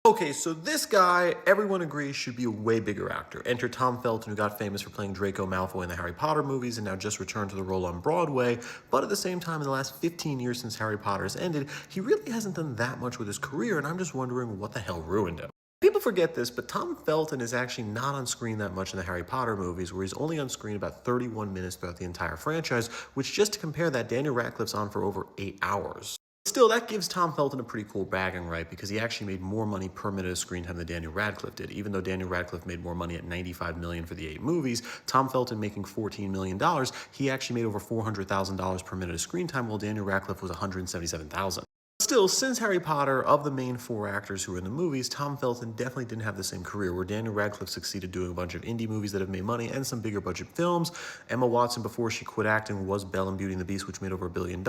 Okay, so this guy, everyone agrees, should be a way bigger actor. Enter Tom Felton, who got famous for playing Draco Malfoy in the Harry Potter movies and now just returned to the role on Broadway. But at the same time, in the last 15 years since Harry Potter has ended, he really hasn't done that much with his career, and I'm just wondering what the hell ruined him. People forget this, but Tom Felton is actually not on screen that much in the Harry Potter movies, where he's only on screen about 31 minutes throughout the entire franchise, which, just to compare that, Daniel Radcliffe's on for over 8 hours. Still, that gives Tom Felton a pretty cool bragging right, because he actually made more money per minute of screen time than Daniel Radcliffe did. Even though Daniel Radcliffe made more money at $95 million for the 8 movies, Tom Felton making $14 million, he actually made over $400,000 per minute of screen time, while Daniel Radcliffe was $177,000. Still, since Harry Potter, of the main 4 actors who were in the movies, Tom Felton definitely didn't have the same career, where Daniel Radcliffe succeeded doing a bunch of indie movies that have made money and some bigger budget films. Emma Watson, before she quit acting, was Belle in Beauty and the Beast, which made over $1 billion.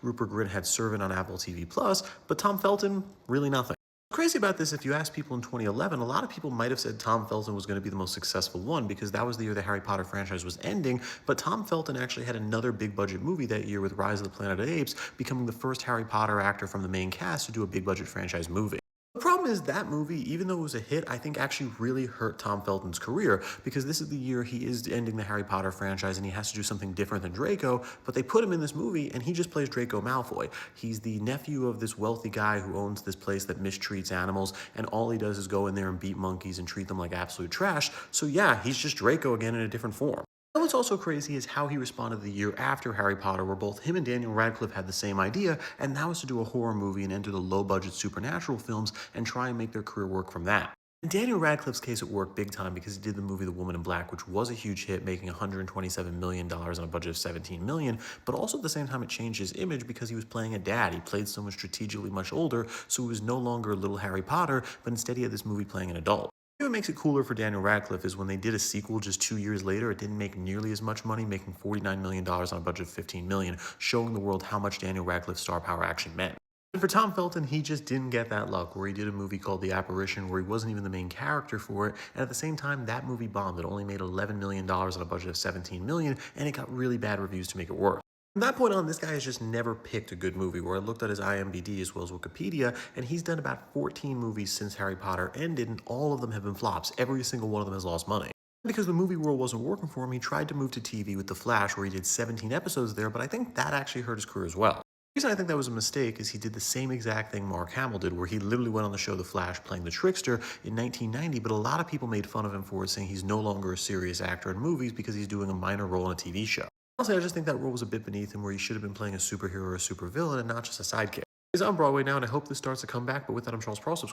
Rupert Grint had Servant on Apple TV+, but Tom Felton, really nothing. Crazy about this, if you ask people in 2011, a lot of people might have said Tom Felton was going to be the most successful one, because that was the year the Harry Potter franchise was ending, but Tom Felton actually had another big budget movie that year with Rise of the Planet of the Apes, becoming the first Harry Potter actor from the main cast to do a big budget franchise movie. The problem is that movie, even though it was a hit, I think actually really hurt Tom Felton's career, because this is the year he is ending the Harry Potter franchise and he has to do something different than Draco, but they put him in this movie and he just plays Draco Malfoy. He's the nephew of this wealthy guy who owns this place that mistreats animals, and all he does is go in there and beat monkeys and treat them like absolute trash. So yeah, he's just Draco again in a different form. And what's also crazy is how he responded the year after Harry Potter, where both him and Daniel Radcliffe had the same idea, and that was to do a horror movie and enter the low-budget supernatural films and try and make their career work from that. In Daniel Radcliffe's case, it worked big time because he did the movie The Woman in Black, which was a huge hit, making $127 million on a budget of $17 million, but also at the same time it changed his image because he was playing a dad. He played someone strategically much older, so he was no longer a little Harry Potter, but instead he had this movie playing an adult. What makes it cooler for Daniel Radcliffe is when they did a sequel just 2 years later, it didn't make nearly as much money, making $49 million on a budget of $15 million, showing the world how much Daniel Radcliffe's star power actually meant. And for Tom Felton, he just didn't get that luck, where he did a movie called The Apparition, where he wasn't even the main character for it, and at the same time, that movie bombed. It only made $11 million on a budget of $17 million, and it got really bad reviews to make it work. From that point on, this guy has just never picked a good movie, where I looked at his IMDb as well as Wikipedia, and he's done about 14 movies since Harry Potter ended, and all of them have been flops. Every single one of them has lost money. Because the movie world wasn't working for him, he tried to move to TV with The Flash, where he did 17 episodes there, but I think that actually hurt his career as well. The reason I think that was a mistake is he did the same exact thing Mark Hamill did, where he literally went on the show The Flash playing the trickster in 1990, but a lot of people made fun of him for it, saying he's no longer a serious actor in movies because he's doing a minor role in a TV show. Honestly, I just think that role was a bit beneath him, where he should have been playing a superhero or a supervillain and not just a sidekick. He's on Broadway now, and I hope this starts to come back, but with that, I'm Charles Prosser.